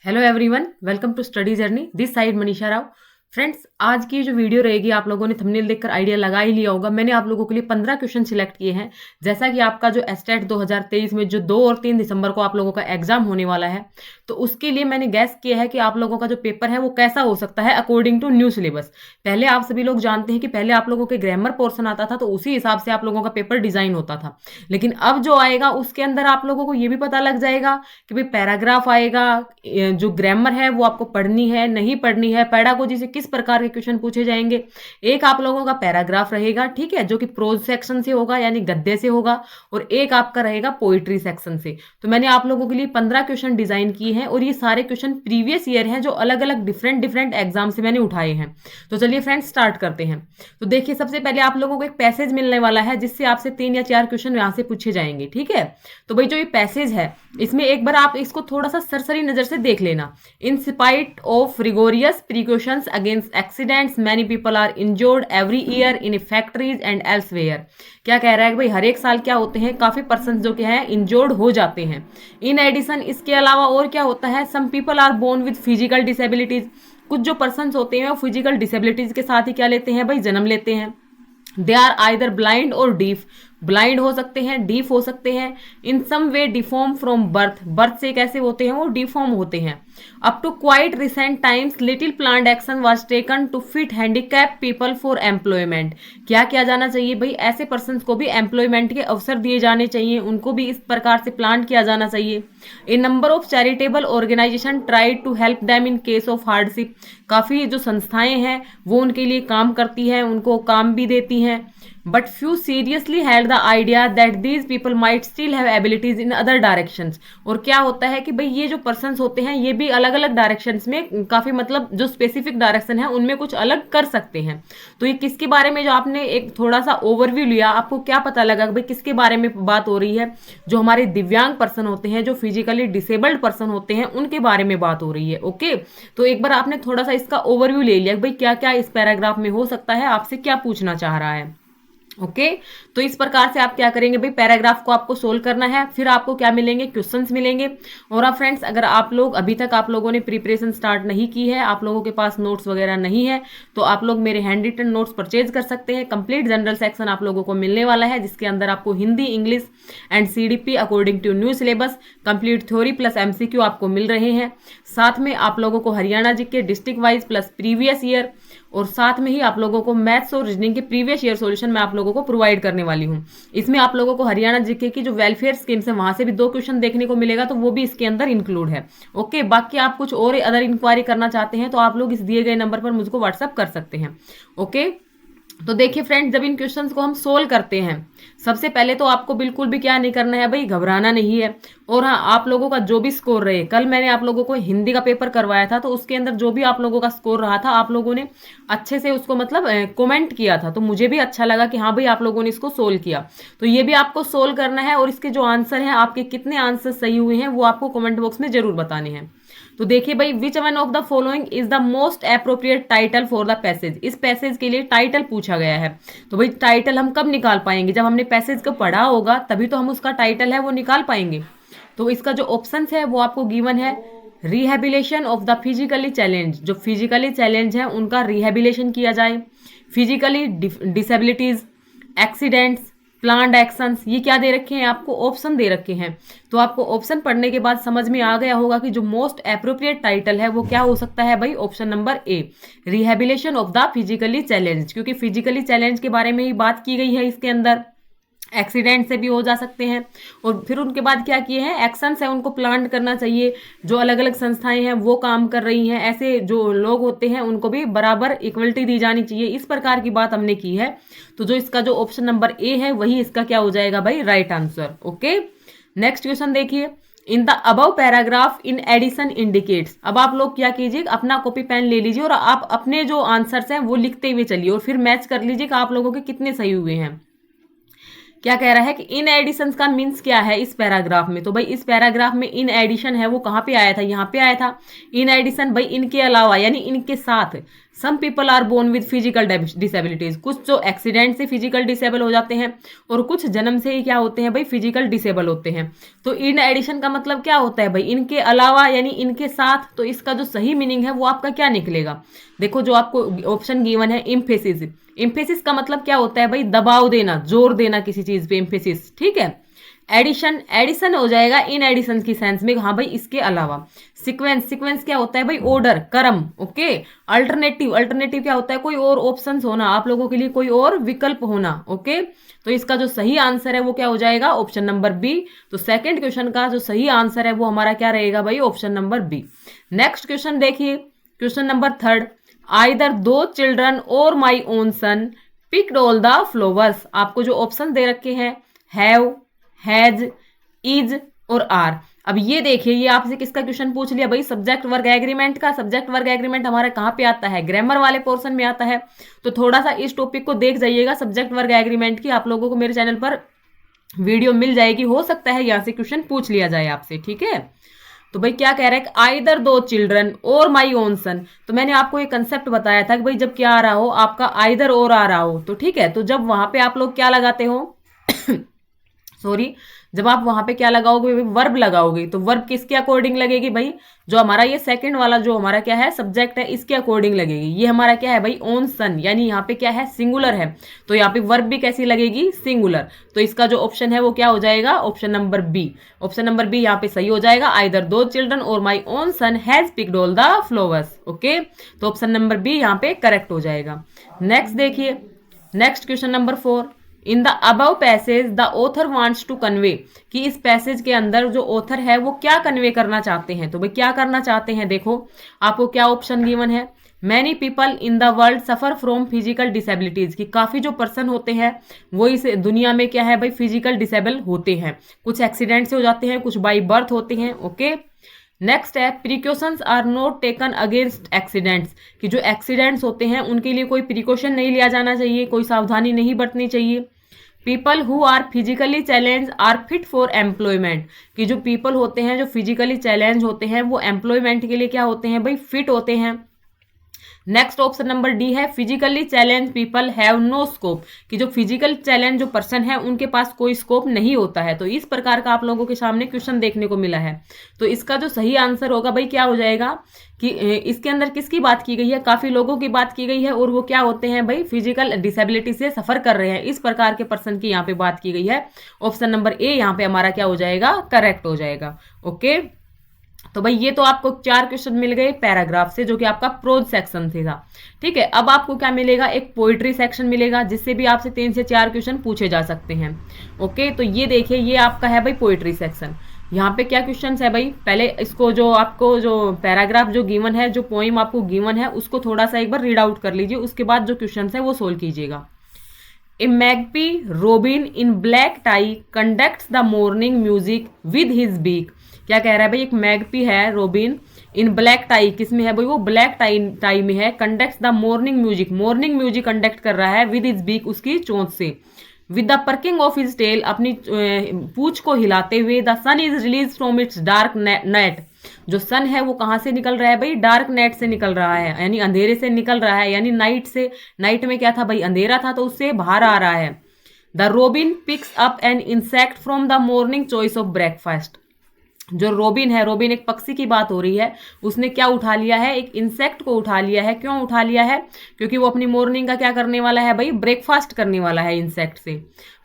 Hello everyone, welcome to study journey. This side Manisha Rao. Friends, आज की जो वीडियो रहेगी, आप लोगों ने थंबनेल देखकर आइडिया लगा ही लिया होगा। मैंने आप लोगों के लिए 15 क्वेश्चन सिलेक्ट किए हैं। जैसा कि आपका जो एस्टेट 2023 में जो 2 और 3 दिसंबर को आप लोगों का एग्जाम होने वाला है, तो उसके लिए मैंने गैस किया है कि आप लोगों का जो पेपर है वो कैसा हो सकता है अकॉर्डिंग टू न्यू सिलेबस। पहले आप सभी लोग जानते हैं कि पहले आप लोगों के ग्रामर पोर्सन आता था, तो उसी हिसाब से आप लोगों का पेपर डिजाइन होता था। लेकिन अब जो आएगा उसके अंदर आप लोगों को ये भी पता लग जाएगा कि भाई पैराग्राफ आएगा, जो ग्रामर है वो आपको पढ़नी है नहीं पढ़नी है, पैडागोजी से किस प्रकार के क्वेश्चन पूछे जाएंगे। एक आप लोगों का पैराग्राफ रहेगा, ठीक है, जो कि प्रोज सेक्शन से होगा यानी गद्य से होगा, और एक आपका रहेगा पोइट्री सेक्शन से। तो मैंने आप लोगों के लिए 15 क्वेश्चन डिजाइन किए हैं और ये सारे क्वेश्चन प्रीवियस ईयर हैं जो अलग अलग डिफरेंट डिफरेंट एग्जाम से मैंने उठाए हैं। तो चलिए फ्रेंड्स स्टार्ट करते हैं। तो देखिए, सबसे पहले आप लोगों को एक पैसेज मिलने वाला है जिससे आपसे 3 या 4 क्वेश्चन यहां से पूछे जाएंगे, ठीक है। तो भाई जो ये पैसेज है, इसमें एक बार आप इसको थोड़ा सा सरसरी नजर से देख लेना। In spite of rigorous precautions against accidents many people are injured every year in factories and elsewhere. क्या कह रहा है कि भाई हर एक साल क्या होते हैं, काफी पर्सन जो क्या है इंजोर्ड हो जाते हैं। इन एडिशन, इसके अलावा और क्या होता है, some people are born with physical disabilities. कुछ जो पर्सन होते हैं वो फिजिकल डिसेबिलिटीज के साथ ही क्या लेते हैं भाई, जन्म लेते हैं। दे आर आइदर ब्लाइंड और डीफ, ब्लाइंड हो सकते हैं, डीफ हो सकते हैं। In some way deform from birth, birth से कैसे होते हैं वो डिफॉर्म होते हैं। Up to quite recent times little planned action was taken to fit handicap people for employment. क्या किया जाना चाहिए भाई, ऐसे पर्सन को भी एम्प्लॉयमेंट के अवसर दिए जाने चाहिए, उनको भी इस प्रकार से प्लान किया जाना चाहिए। A number of charitable organisation try to help them in case of hardship. काफी जो संस्थाएं हैं वो उनके लिए काम करती हैं, उनको काम भी देती हैं। But few seriously had the idea that these people might still have abilities in other directions. और क्या होता है कि भाई ये जो पर्सन्स होते हैं ये भी अलग अलग डायरेक्शंस में काफी, मतलब जो स्पेसिफिक डायरेक्शन है उनमें कुछ अलग कर सकते हैं। तो ये किसके बारे में, जो आपने एक थोड़ा सा ओवरव्यू लिया, आपको क्या पता लगा कि भाई किसके बारे में बात हो रही है। जो हमारे दिव्यांग पर्सन होते हैं, जो फिजिकली डिसेबल्ड पर्सन होते हैं, उनके बारे में बात हो रही है। ओके, तो एक बार आपने थोड़ा सा इसका ओवरव्यू ले लिया भाई क्या क्या इस पैराग्राफ में हो सकता है, आपसे क्या पूछना चाह रहा है। ओके, तो इस प्रकार से आप क्या करेंगे भाई, पैराग्राफ को आपको सोल्व करना है, फिर आपको क्या मिलेंगे, क्वेश्चंस मिलेंगे। और आप फ्रेंड्स, अगर आप लोग अभी तक आप लोगों ने प्रिपरेशन स्टार्ट नहीं की है, आप लोगों के पास नोट्स वगैरह नहीं है, तो आप लोग मेरे हैंड रिटन नोट्स परचेज कर सकते हैं। कंप्लीट जनरल सेक्शन आप लोगों को मिलने वाला है, जिसके अंदर आपको Hindi, English and CDP according to new syllabus, complete theory plus MCQ आपको मिल रहे हैं। साथ में आप लोगों को Haryana GK district wise plus previous year, और साथ में ही आप लोगों को मैथ्स और रीजनिंग के प्रीवियस ईयर सॉल्यूशन मैं आप लोगों को प्रोवाइड करने वाली हूं। इसमें आप लोगों को हरियाणा जीके की जो वेलफेयर स्कीम्स है वहां से भी 2 क्वेश्चन देखने को मिलेगा, तो वो भी इसके अंदर इंक्लूड है। ओके, बाकी आप कुछ और अदर इंक्वायरी करना चाहते हैं तो आप लोग इस दिए गए नंबर पर मुझको व्हाट्सअप कर सकते हैं। ओके, तो देखिए फ्रेंड्स, जब इन क्वेश्चंस को हम सोल्व करते हैं, सबसे पहले तो आपको बिल्कुल भी क्या नहीं करना है भाई, घबराना नहीं है। और हाँ, आप लोगों का जो भी स्कोर रहे, कल मैंने आप लोगों को हिंदी का पेपर करवाया था, तो उसके अंदर जो भी आप लोगों का स्कोर रहा था, आप लोगों ने अच्छे से उसको मतलब कमेंट किया था, तो मुझे भी अच्छा लगा कि हाँ भाई आप लोगों ने इसको सोल्व किया। तो ये भी आपको सोल्व करना है, और इसके जो आंसर हैं, आपके कितने आंसर सही हुए हैं वो आपको कमेंट बॉक्स में जरूर बताने हैं। तो देखिए भाई, which one of the following is the most appropriate title for the passage. इस पैसेज के लिए टाइटल पूछा गया है। तो भाई टाइटल हम कब निकाल पाएंगे, जब हमने पैसेज को पढ़ा होगा तभी तो हम उसका टाइटल है वो निकाल पाएंगे। तो इसका जो ऑप्शन है वो आपको गिवन है, rehabilitation of the physically challenge. जो फिजिकली चैलेंज है उनका रिहेबिलेशन किया जाए, physically disabilities, accidents, planned actions. ये क्या दे रखे हैं आपको, ऑप्शन दे रखे हैं। तो आपको ऑप्शन पढ़ने के बाद समझ में आ गया होगा कि जो मोस्ट एप्रोप्रिएट टाइटल है वो क्या हो सकता है भाई, option number A, rehabilitation of the physically challenge. क्योंकि फिजिकली चैलेंज के बारे में ही बात की गई है इसके अंदर। एक्सीडेंट से भी हो जा सकते हैं। और फिर उनके बाद क्या किए हैं, एक्शंस है उनको प्लान करना चाहिए, जो अलग अलग संस्थाएं हैं वो काम कर रही हैं, ऐसे जो लोग होते हैं उनको भी बराबर इक्वलिटी दी जानी चाहिए, इस प्रकार की बात हमने की है। तो जो इसका जो ऑप्शन नंबर ए है वही इसका क्या हो जाएगा भाई, right answer. Okay, next question देखिए, in the above paragraph in addition indicates. अब आप लोग क्या कीजिए, अपना कॉपी पेन ले लीजिए और आप अपने जो आंसर्स हैं वो लिखते हुए चलिए, और फिर मैच कर लीजिए कि आप लोगों के कितने सही हुए हैं। क्या कह रहा है कि इन एडिशन का मीन्स क्या है इस पैराग्राफ में। तो भाई इस पैराग्राफ में इन एडिशन है वो कहाँ पे आया था, यहाँ पे आया था। इन एडिशन भाई इनके अलावा यानी इनके साथ, some people are born with physical disabilities, कुछ जो एक्सीडेंट से फिजिकल डिसेबल हो जाते हैं और कुछ जन्म से ही क्या होते हैं भाई, फिजिकल डिसेबल होते हैं। तो इन एडिशन का मतलब क्या होता है भाई, इनके अलावा यानी इनके साथ। तो इसका जो सही मीनिंग है वो आपका क्या निकलेगा, देखो जो आपको ऑप्शन गिवन है इम्फेसिस। इम्फेसिस का मतलब क्या होता है भाई, दबाव देना, जोर देना किसी चीज पे, इम्फेसिस, ठीक है। एडिशन, एडिशन हो जाएगा इन एडिशन की सेंस में, हाँ भाई इसके अलावा। सीक्वेंस, सीक्वेंस क्या होता है भाई, ऑर्डर, क्रम, ओके। अल्टरनेटिव, अल्टरनेटिव क्या होता है, कोई और ऑप्शंस होना, आप लोगों के लिए कोई और विकल्प होना, ओके। तो इसका जो सही आंसर है वो क्या हो जाएगा, ऑप्शन नंबर बी। तो सेकंड क्वेश्चन का जो सही आंसर है वो हमारा क्या रहेगा भाई, option number B. Next question देखिए, क्वेश्चन नंबर थर्ड, आइदर दो चिल्ड्रन और my own son picked all the flowers. आपको जो ऑप्शन दे रखे हैं, हैव, हैज, इज और आर। अब ये देखिए, ये आपसे किसका क्वेश्चन पूछ लिया भाई, सब्जेक्ट वर्ग एग्रीमेंट का। सब्जेक्ट वर्ग एग्रीमेंट हमारा कहाँ पे आता है, ग्रामर वाले पोर्शन में आता है। तो थोड़ा सा इस टॉपिक को देख जाइएगा, सब्जेक्ट वर्ग एग्रीमेंट की आप लोगों को मेरे चैनल पर वीडियो मिल जाएगी, हो सकता है यहाँ से क्वेश्चन पूछ लिया जाए आपसे, ठीक है। तो भाई क्या कह रहा है, आइदर दो चिल्ड्रन और माई ओन सन। तो मैंने आपको एक कंसेप्ट बताया था कि भाई जब क्या आ रहा हो आपका, आइदर और आ रहा हो, तो ठीक है। तो जब वहां पे आप लोग क्या लगाते हो सॉरी, जब आप वहां पे क्या लगाओगे, वर्ब लगाओगे, तो वर्ब किसके अकॉर्डिंग लगेगी भाई, जो हमारा ये सेकंड वाला जो हमारा क्या है सब्जेक्ट है, इसके अकॉर्डिंग लगेगी। ये हमारा क्या है भाई, ओन सन, यानी यहाँ पे क्या है, सिंगुलर है। तो यहाँ पे वर्ब भी कैसी लगेगी, सिंगुलर। तो इसका जो ऑप्शन है वो क्या हो जाएगा, option number B. Option number B यहाँ पे सही हो जाएगा, आइदर दो चिल्ड्रन और my own son has picked all the flowers, okay. तो ऑप्शन नंबर बी यहाँ पे करेक्ट हो जाएगा। नेक्स्ट देखिए, next question number 4, in the above passage the author wants to convey, कि इस पैसेज के अंदर जो ऑथर है वो क्या कन्वे करना चाहते हैं। तो भाई क्या करना चाहते हैं, देखो आपको क्या ऑप्शन गिवन है, many people in the world suffer from physical disabilities, कि काफी जो पर्सन होते हैं वो इस दुनिया में क्या है भाई, फिजिकल डिसेबल होते हैं। कुछ एक्सीडेंट से हो जाते हैं, कुछ बाई बर्थ होते हैं, ओके। नेक्स्ट है, precautions are not taken against accidents, कि जो एक्सीडेंट्स होते हैं उनके लिए कोई प्रिकॉशन नहीं लिया जाना चाहिए, कोई सावधानी नहीं बरतनी चाहिए। People who are physically challenge are fit for employment, कि जो पीपल होते हैं जो फिजिकली चैलेंज होते हैं वो एम्प्लॉयमेंट के लिए क्या होते हैं भाई, फिट होते हैं। नेक्स्ट ऑप्शन नंबर डी है, physically challenge people have no scope, कि जो फिजिकल चैलेंज जो पर्सन है उनके पास कोई स्कोप नहीं होता है। तो इस प्रकार का आप लोगों के सामने क्वेश्चन देखने को मिला है। तो इसका जो सही आंसर होगा भाई क्या हो जाएगा, कि इसके अंदर किसकी बात की गई है, काफी लोगों की बात की गई है, और वो क्या होते हैं भाई, फिजिकल डिसेबिलिटी से सफर कर रहे हैं, इस प्रकार के पर्सन की यहाँ पे बात की गई है। ऑप्शन नंबर ए यहाँ पे हमारा क्या हो जाएगा, करेक्ट हो जाएगा, ओके। तो भाई ये तो आपको 4 क्वेश्चन मिल गए पैराग्राफ से, जो कि आपका प्रोज सेक्शन से था, ठीक है। अब आपको क्या मिलेगा, एक पोइट्री सेक्शन मिलेगा, जिससे भी आपसे 3 से 4 क्वेश्चन पूछे जा सकते हैं, ओके। तो ये देखिए, ये आपका है भाई पोइट्री सेक्शन। यहाँ पे क्या क्वेश्चन है भाई, पहले इसको जो आपको जो पैराग्राफ जो गिवन है, जो पोइम आपको गिवन है, उसको थोड़ा सा एक बार रीड आउट कर लीजिए, उसके बाद जो क्वेश्चन है वो सोल्व कीजिएगा। A magpie robin in black tie conducts the morning music with his beak. क्या कह रहा है भाई, एक मैगपी है रोबिन इन ब्लैक टाई, किसमें है भाई, वो ब्लैक टाई में है, conducts the morning music, morning music conduct कर रहा है विद हिज बीक, उसकी चोंच से, with the perking of his tail, अपनी पूंछ को हिलाते हुए, the sun is release from its dark net, जो सन है वो कहाँ से निकल रहा है भाई, डार्क नेट से निकल रहा है, यानी अंधेरे से निकल रहा है, यानी नाइट से, नाइट में क्या था भाई, अंधेरा था, तो उससे बाहर आ रहा है। The robin picks up an insect from the morning choice of breakfast, जो रोबिन है, रोबिन एक पक्षी की बात हो रही है, उसने क्या उठा लिया है, एक इंसेक्ट को उठा लिया है। क्यों उठा लिया है, क्योंकि वो अपनी मॉर्निंग का क्या करने वाला है भाई, ब्रेकफास्ट करने वाला है इंसेक्ट से।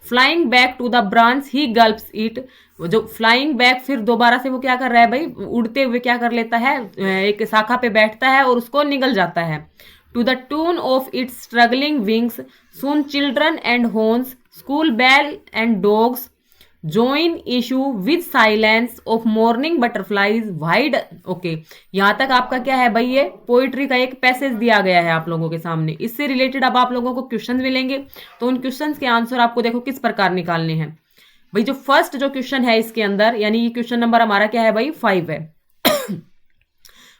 Flying back to the branch he gulps it, जो फ्लाइंग बैक, फिर दोबारा से वो क्या कर रहा है भाई, उड़ते हुए क्या कर लेता है, एक शाखा पे बैठता है और उसको निगल जाता है। To the tune of its struggling wings soon children and horns school bell and dogs join issue with silence of morning butterflies wide, okay. यहाँ तक आपका क्या है भाई, ये पोइट्री का एक पैसेज दिया गया है आप लोगों के सामने। इससे रिलेटेड अब आप लोगों को क्वेश्चन मिलेंगे, तो उन क्वेश्चंस के आंसर आपको देखो किस प्रकार निकालने हैं भाई। जो फर्स्ट जो क्वेश्चन है इसके अंदर, यानी ये क्वेश्चन नंबर हमारा क्या है भाई, 5 है।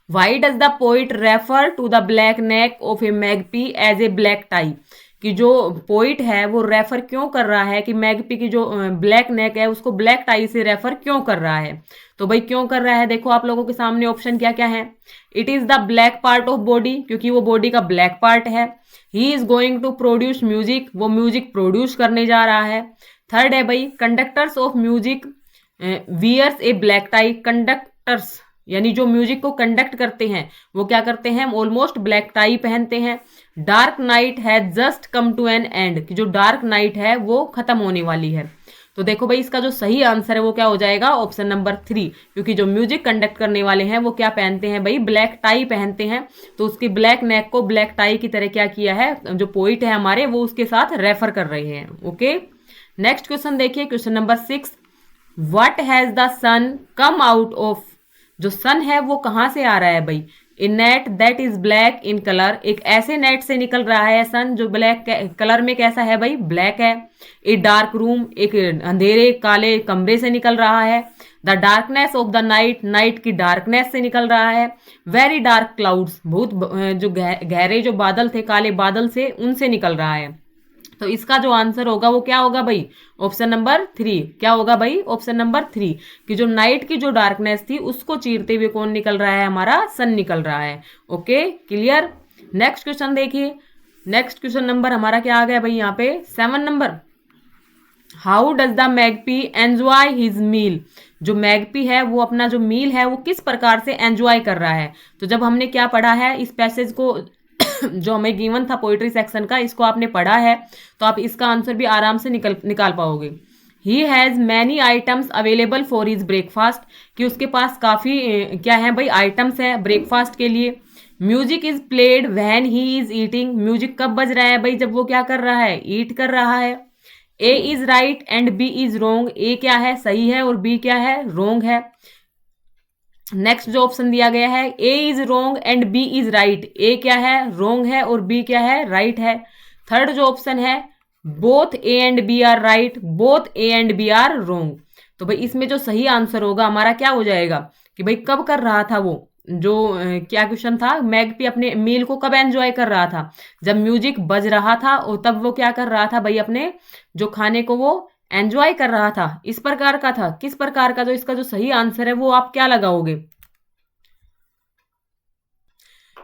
Why does the poet refer to the black neck of a magpie as a black tie? कि जो पोइट है वो रेफर क्यों कर रहा है कि मैगपी की जो ब्लैक नेक है उसको ब्लैक टाई से रेफर क्यों कर रहा है। तो भाई क्यों कर रहा है, देखो आप लोगों के सामने ऑप्शन क्या क्या है। It is the black part of body, क्योंकि वो बॉडी का ब्लैक पार्ट है। He is going to produce music, वो म्यूजिक प्रोड्यूस करने जा रहा है। थर्ड है भाई conductors of music wears a black tie, conductors यानी जो म्यूजिक को कंडक्ट करते हैं वो क्या करते हैं, ऑलमोस्ट ब्लैक टाई पहनते हैं। Dark night has just come to an end, कि जो डार्क नाइट है वो खत्म होने वाली है। तो देखो भाई इसका जो सही आंसर है वो क्या हो जाएगा, ऑप्शन नंबर 3, क्योंकि जो म्यूजिक कंडक्ट करने वाले हैं वो क्या पहनते हैं भाई, ब्लैक टाई पहनते हैं। तो उसकी ब्लैक नेक को ब्लैक टाई की तरह क्या किया है, जो पोइट है हमारे वो उसके साथ रेफर कर रहे हैं। ओके, नेक्स्ट क्वेश्चन देखिए, question number 6, what has the sun come out of, जो सन है वो कहां से आ रहा है भाई, a net that is black in colour, एक ऐसे नेट से निकल रहा है सन जो ब्लैक कलर में कैसा है भाई, ब्लैक है। ए डार्क रूम, एक अंधेरे काले कमरे से निकल रहा है। The darkness of the night, night की डार्कनेस से निकल रहा है। वेरी डार्क क्लाउड्स, बहुत जो गहरे जो बादल थे, काले बादल से, उनसे निकल रहा है। तो इसका जो आंसर होगा वो क्या होगा भाई, ऑप्शन नंबर 3। क्या होगा भाई, ऑप्शन नंबर 3, कि जो नाइट की जो डार्कनेस थी उसको चीरते हुए कौन निकल रहा है, हमारा सन निकल रहा है। Okay, clear. नेक्स्ट क्वेश्चन देखिए, नेक्स्ट क्वेश्चन नंबर हमारा क्या आ गया भाई यहाँ पे 7 नंबर। How does the magpie enjoy his meal, जो मैगपी है वो अपना जो मील है वो किस प्रकार से एंजॉय कर रहा है। तो जब हमने क्या पढ़ा है इस पैसेज को जो हमें गिवन था पोइट्री सेक्शन का, इसको आपने पढ़ा है तो आप इसका आंसर भी आराम से निकाल पाओगे। He has many items available for his breakfast, कि उसके पास काफ़ी क्या है भाई आइटम्स हैं ब्रेकफास्ट के लिए। Music is played when he is eating, music कब बज रहा है भाई, जब वो क्या कर रहा है, ईट कर रहा है। A is right and b is wrong, a क्या है, सही है, और बी क्या है, रोंग है। नेक्स्ट जो ऑप्शन दिया गया है, a is wrong and b is right, a क्या है, रोंग है, और बी क्या है, राइट है। थर्ड जो ऑप्शन है, both a and b are right, both a and b are wrong. तो भाई इसमें जो सही आंसर होगा हमारा क्या हो जाएगा, कि भाई कब कर रहा था वो, जो क्या क्वेश्चन था, मैगपी अपने मील को कब एंजॉय कर रहा था, जब म्यूजिक बज रहा था, और तब वो क्या कर रहा था भाई, अपने जो खाने को वो एंजॉय कर रहा था। इस प्रकार का था, किस प्रकार का, जो इसका जो सही आंसर है वो आप क्या लगाओगे।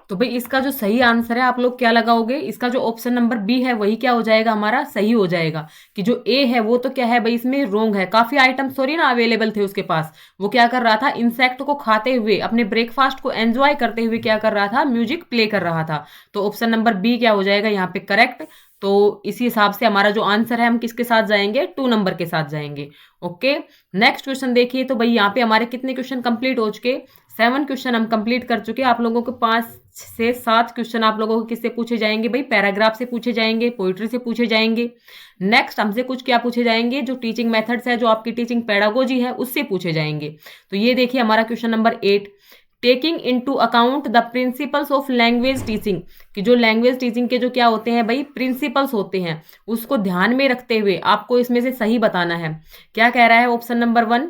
तो भाई इसका जो सही आंसर है आप लोग क्या लगाओगे, इसका जो ऑप्शन नंबर बी है वही क्या हो जाएगा, हमारा सही हो जाएगा। कि जो ए है वो तो क्या है भाई, इसमें रोंग है, काफी आइटम सॉरी ना अवेलेबल थे उसके पास, वो क्या कर रहा था, इंसेक्ट को खाते हुए अपने ब्रेकफास्ट को एंजॉय करते हुए क्या कर रहा था, म्यूजिक प्ले कर रहा था। तो ऑप्शन नंबर बी क्या हो जाएगा यहाँ पे करेक्ट। तो इसी हिसाब से हमारा जो आंसर है हम किसके साथ जाएंगे, 2 नंबर के साथ जाएंगे। ओके, नेक्स्ट क्वेश्चन देखिए। तो भाई यहाँ पे हमारे कितने क्वेश्चन कंप्लीट हो चुके, 7 क्वेश्चन हम कंप्लीट कर चुके। आप लोगों को 5 से 7 क्वेश्चन आप लोगों को किससे पूछे जाएंगे भाई, पैराग्राफ से पूछे जाएंगे, पोइट्री से पूछे जाएंगे। नेक्स्ट हमसे कुछ क्या पूछे जाएंगे, जो टीचिंग मेथड्स है, जो आपकी टीचिंग पेडागोजी है, उससे पूछे जाएंगे। तो ये देखिए हमारा question number 8, taking into account the principles of language teaching, कि जो लैंग्वेज टीचिंग के जो क्या होते हैं भाई, प्रिंसिपल्स होते हैं, उसको ध्यान में रखते हुए आपको इसमें से सही बताना है। क्या कह रहा है option number 1,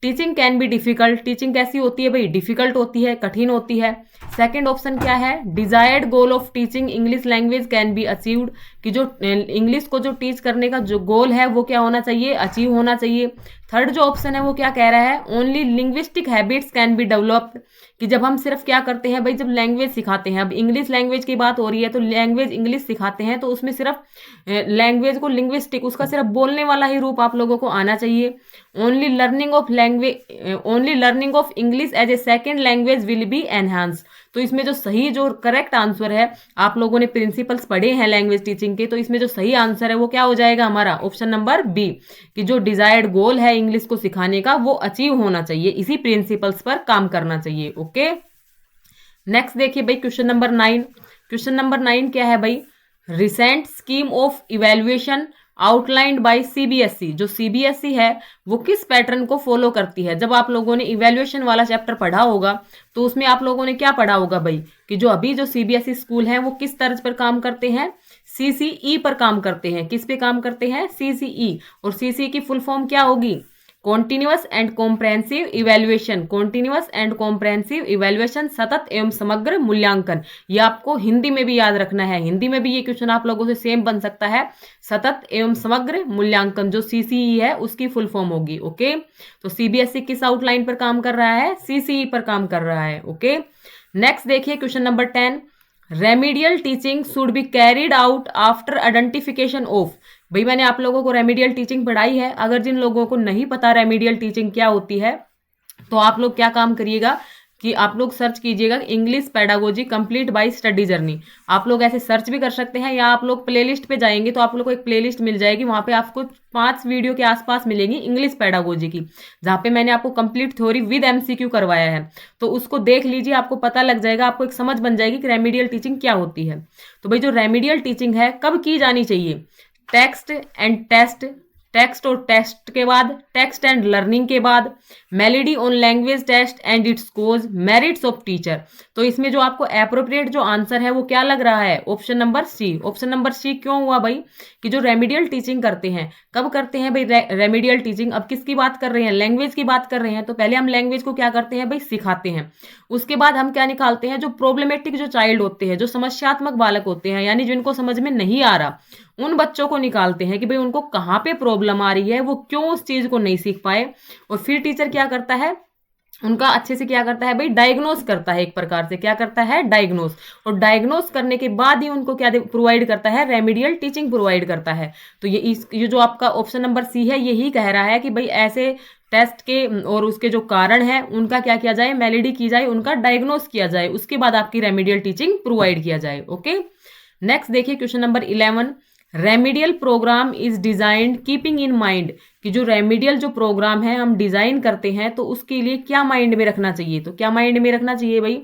teaching can be difficult, teaching कैसी होती है भाई, डिफिकल्ट होती है, कठिन होती है। सेकंड ऑप्शन क्या है, desired goal of teaching English language can be achieved, कि जो इंग्लिश को जो टीच करने का जो गोल है वो क्या होना चाहिए, अचीव होना चाहिए। थर्ड जो ऑप्शन है वो क्या कह रहा है, only linguistic habits can be developed, कि जब हम सिर्फ क्या करते हैं भाई, जब लैंग्वेज सिखाते हैं, अब इंग्लिश लैंग्वेज की बात हो रही है तो लैंग्वेज इंग्लिश सिखाते हैं तो उसमें सिर्फ लैंग्वेज को लिंग्विस्टिक, उसका सिर्फ बोलने वाला ही रूप आप लोगों को आना चाहिए। Only learning of language, only learning of English as a second language will be enhance. तो इसमें जो सही, जो करेक्ट आंसर है, आप लोगों ने प्रिंसिपल्स पढ़े हैं लैंग्वेज टीचिंग के, तो इसमें जो सही आंसर है वो क्या हो जाएगा हमारा, ऑप्शन नंबर बी, कि जो डिजायर्ड गोल है इंग्लिश को सिखाने का वो अचीव होना चाहिए, इसी प्रिंसिपल्स पर काम करना चाहिए। ओके, नेक्स्ट देखिए भाई क्वेश्चन नंबर 9। क्वेश्चन नंबर 9 क्या है भाई, recent scheme of evaluation outlined by CBSE, जो सीबीएसई है वो किस पैटर्न को फॉलो करती है। जब आप लोगों ने इवेल्युएशन वाला चैप्टर पढ़ा होगा तो उसमें आप लोगों ने क्या पढ़ा होगा भाई, कि जो अभी जो सीबीएसई स्कूल है वो किस तर्ज पर काम करते हैं, सीसीई पर काम करते हैं। किस पे काम करते हैं, सीसीई। और सीसीई की फुल फॉर्म क्या होगी, continuous and comprehensive evaluation, continuous and comprehensive evaluation, सतत एवं समग्र मूल्यांकन। ये आपको हिंदी में भी याद रखना है, हिंदी में भी ये क्वेश्चन आप लोगों से सेम बन सकता है। सतत एवं समग्र मूल्यांकन जो सीसीई है उसकी फुल फॉर्म होगी। ओके, तो सीबीएसई किस आउटलाइन पर काम कर रहा है? सीसीई पर काम कर रहा है। ओके, नेक्स्ट देखिए question number 10, remedial teaching should be carried out after identification of. भाई मैंने आप लोगों को रेमीडियल टीचिंग पढ़ाई है, अगर जिन लोगों को नहीं पता रेमीडियल टीचिंग क्या होती है तो आप लोग क्या काम करिएगा कि आप लोग सर्च कीजिएगा English pedagogy complete bye study journey. आप लोग ऐसे सर्च भी कर सकते हैं या आप लोग प्लेलिस्ट पे जाएंगे तो आप लोग को एक प्लेलिस्ट मिल जाएगी, वहां पे आपको 5 वीडियो के आसपास मिलेंगी इंग्लिश पेडागोजी की, जहां पे मैंने आपको कंप्लीट थ्योरी विद एमसीक्यू करवाया है। तो उसको देख लीजिए, आपको पता लग जाएगा, आपको एक समझ बन जाएगी कि रेमीडियल टीचिंग क्या होती है। तो भाई जो रेमीडियल टीचिंग है कब की जानी चाहिए? टेक्स्ट एंड टेस्ट, टेक्स्ट और टेस्ट के बाद, टेक्स्ट एंड लर्निंग के बाद, malady on language test and its cause, merits of teacher. तो इसमें जो आपको एप्रोप्रिएट जो आंसर है वो क्या लग रहा है? Option number C. Option number C क्यों हुआ भाई? कि जो रेमीडियल टीचिंग करते हैं, कब करते हैं भाई रेमीडियल टीचिंग? अब किसकी बात कर रहे हैं? लैंग्वेज की बात कर रहे हैं। तो पहले हम लैंग्वेज को क्या करते हैं भाई? सिखाते हैं। उसके बाद हम क्या निकालते हैं? जो प्रॉब्लमेटिक जो चाइल्ड होते हैं, जो समस्यात्मक बालक होते हैं, यानी जिनको समझ में नहीं आ रहा, उन बच्चों को निकालते हैं कि भाई उनको कहाँ पे प्रॉब्लम आ रही है, वो क्यों उस चीज को नहीं सीख पाए। और फिर टीचर क्या करता है? उनका अच्छे से क्या करता है भाई? डायग्नोस करता है, एक प्रकार से क्या करता है? डायग्नोस। और डायग्नोस करने के बाद ही उनको क्या प्रोवाइड करता है? रेमीडियल टीचिंग प्रोवाइड करता है। तो ये जो आपका ऑप्शन नंबर सी है यही कह रहा है कि भाई ऐसे टेस्ट के और उसके जो कारण है उनका क्या किया जाए? मेलेडी की जाए, उनका डायग्नोस किया जाए, उसके बाद आपकी रेमीडियल टीचिंग प्रोवाइड किया जाए। ओके, नेक्स्ट देखिए question number 11, remedial programme is designed keeping in mind. कि जो रेमीडियल जो प्रोग्राम है हम डिजाइन करते हैं तो उसके लिए क्या माइंड में रखना चाहिए? तो क्या माइंड में रखना चाहिए भाई?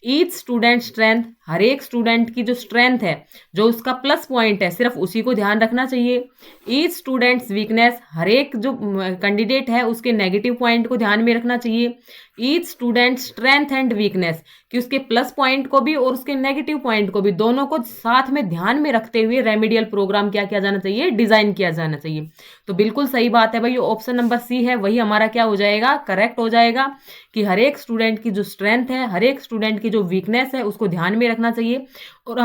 ईच स्टूडेंट स्ट्रेंथ, हर एक स्टूडेंट की जो स्ट्रेंथ है, जो उसका प्लस पॉइंट है, सिर्फ उसी को ध्यान रखना चाहिए। ईच स्टूडेंट्स वीकनेस, हर एक जो कैंडिडेट है उसके नेगेटिव पॉइंट को ध्यान में रखना चाहिए। Each student strength and weakness, कि उसके प्लस पॉइंट को भी और उसके नेगेटिव पॉइंट को भी, दोनों को साथ में ध्यान में रखते हुए रेमीडियल प्रोग्राम क्या किया जाना चाहिए? डिजाइन किया जाना चाहिए। तो बिल्कुल सही बात है भाई, ऑप्शन नंबर सी है वही हमारा क्या हो जाएगा? करेक्ट हो जाएगा कि हर एक स्टूडेंट की जो स्ट्रेंथ है, हर एक स्टूडेंट की जो वीकनेस है उसको ध्यान में रखना चाहिए। और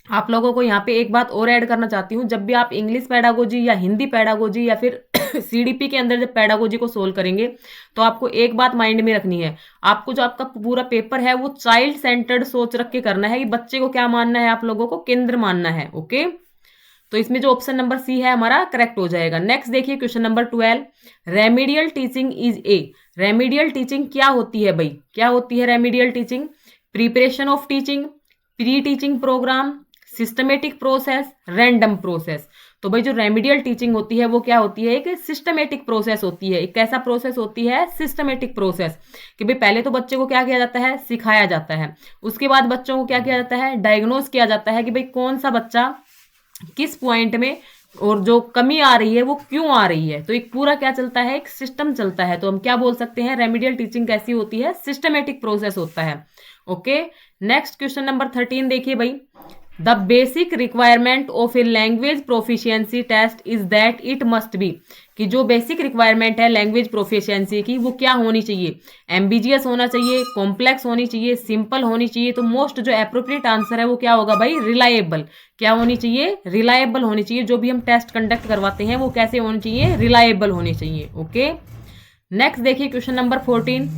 आप लोगों को यहाँ पे एक बात और ऐड करना चाहती हूँ, जब भी आप इंग्लिश पेडागोजी या हिंदी पेडागोजी या फिर सीडीपी के अंदर जब पेडागोजी को सोल्व करेंगे तो आपको एक बात माइंड में रखनी है, आपको जो आपका पूरा पेपर है वो चाइल्ड सेंटर्ड सोच रख के करना है कि बच्चे को क्या मानना है, आप लोगों को केंद्र मानना है। ओके, तो इसमें जो ऑप्शन नंबर सी है हमारा करेक्ट हो जाएगा। नेक्स्ट देखिए question number 12, remedial teaching is a. Remedial teaching क्या होती है भाई? क्या होती है remedial teaching? Preparation of teaching, pre teaching programme, systematic process, random process. तो भाई जो रेमीडियल टीचिंग होती है वो क्या होती है? एक सिस्टमेटिक प्रोसेस होती है। एक कैसा प्रोसेस होती है? Systematic process. कि भाई पहले तो बच्चे को क्या किया जाता है? सिखाया जाता है। उसके बाद बच्चों को क्या किया जाता है? डायग्नोस किया जाता है कि भाई कौन सा बच्चा किस पॉइंट में और जो कमी आ रही है वो क्यों आ रही है। तो एक पूरा क्या चलता है? एक सिस्टम चलता है। तो हम क्या बोल सकते हैं? रेमीडियल टीचिंग कैसी होती है? सिस्टमेटिक प्रोसेस होता है। ओके, नेक्स्ट क्वेश्चन नंबर 13 देखिए भाई, the basic requirement of a language proficiency test is that it must be. कि जो बेसिक रिक्वायरमेंट है लैंग्वेज प्रोफिशिएंसी की वो क्या होनी चाहिए? एम्बिजियस होना चाहिए, कॉम्प्लेक्स होनी चाहिए, सिंपल होनी चाहिए। तो मोस्ट जो एप्रोप्रिएट आंसर है वो क्या होगा भाई? रिलायबल। क्या होनी चाहिए? रिलायबल होनी चाहिए। जो भी हम टेस्ट कंडक्ट करवाते हैं वो कैसे होनी चाहिए? रिलायबल होनी चाहिए। ओके, नेक्स्ट देखिए question number 14,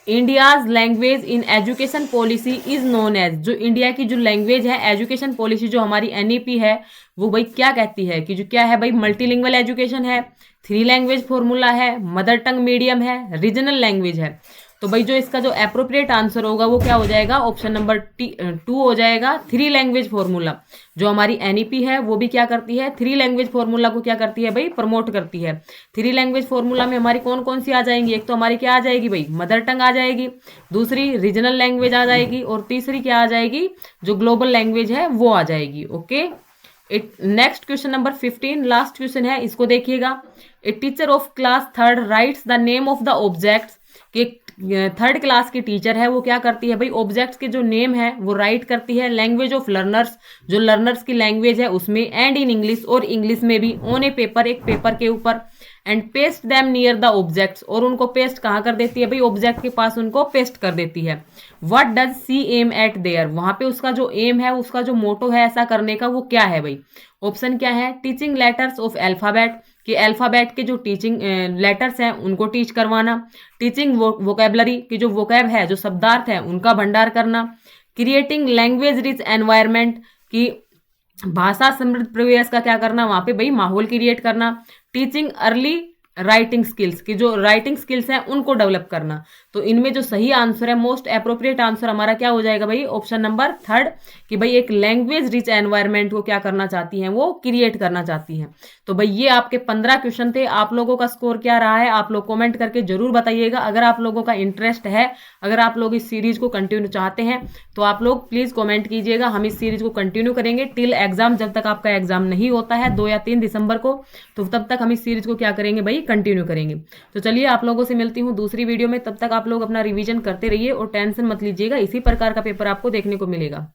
India's language in education policy is known as. जो इंडिया की जो लैंग्वेज है एजुकेशन पॉलिसी जो हमारी एनईपी है वो भाई क्या कहती है? कि जो क्या है भाई? मल्टीलिंगुअल एजुकेशन है, 3 लैंग्वेज फॉर्मूला है, मदर टंग मीडियम है, रीजनल लैंग्वेज है। तो भाई जो इसका जो एप्रोप्रिएट आंसर होगा वो क्या हो जाएगा? ऑप्शन नंबर 2 हो जाएगा, 3 लैंग्वेज फॉर्मूला। जो हमारी एनईपी है वो भी क्या करती है? 3 लैंग्वेज फॉर्मूला को क्या करती है भाई? प्रमोट करती है। 3 लैंग्वेज फॉर्मूला में हमारी कौन कौन सी आ जाएंगी? एक तो हमारी क्या आ जाएगी भाई? मदर टंग आ जाएगी, दूसरी रीजनल लैंग्वेज आ जाएगी, और तीसरी क्या आ जाएगी? जो ग्लोबल लैंग्वेज है वो आ जाएगी। Okay, next question number 15 last question है, इसको देखिएगा। A teacher of class 3rd rights the name of the objects. कि 3rd क्लास की टीचर है वो क्या करती है भाई? ऑब्जेक्ट्स के जो नेम है वो राइट करती है लैंग्वेज ऑफ लर्नर्स, जो लर्नर्स की लैंग्वेज है उसमें, एंड इन इंग्लिश, और इंग्लिश में भी, ऑन ए पेपर, एक पेपर के ऊपर, and paste them near the objects, और उनको पेस्ट कहाँ कर देती है भाई, ऑब्जेक्ट के पास उनको पेस्ट कर देती है। What does C M at there, वहां पे उसका जो एम है, उसका जो मोटो है ऐसा करने का, वो क्या है भाई। ऑप्शन क्या है, टीचिंग लेटर्स ऑफ अल्फाबेट, कि अल्फाबेट के जो टीचिंग लेटर्स हैं उनको टीच करवाना। टीचिंग वोकेबलरी, की जो वोकैब है, जो शब्दार्थ है, उनका भंडार करना। क्रिएटिंग लैंग्वेज रिच एनवायरमेंट, की भाषा समृद्ध परिवेश का क्या करना, वहां पे भाई माहौल क्रिएट करना। टीचिंग अर्ली राइटिंग स्किल्स, की जो राइटिंग स्किल्स हैं उनको डेवलप करना। तो इनमें जो सही आंसर है, मोस्ट अप्रोप्रिएट आंसर हमारा क्या हो जाएगा भाई, ऑप्शन नंबर 3, कि भाई एक लैंग्वेज रिच एनवायरमेंट को क्या करना चाहती हैं, वो क्रिएट करना चाहती हैं। तो भाई ये आपके 15 क्वेश्चन थे। आप लोगों का स्कोर क्या रहा है, आप लोग कमेंट करके जरूर बताइएगा। अगर आप लोगों का इंटरेस्ट है, अगर आप लोग इस सीरीज को कंटिन्यू चाहते हैं, तो आप लोग प्लीज कमेंट कीजिएगा। हम इस सीरीज को कंटिन्यू करेंगे टिल एग्जाम, जब तक आपका एग्जाम नहीं होता है 2 या 3 दिसंबर को, तो तब तक हम इस सीरीज को क्या करेंगे भाई, कंटिन्यू करेंगे। तो चलिए आप लोगों से मिलती हूँ दूसरी वीडियो में, तब तक आप लोग अपना रिवीजन करते रहिए और टेंशन मत लीजिएगा, इसी प्रकार का पेपर आपको देखने को मिलेगा।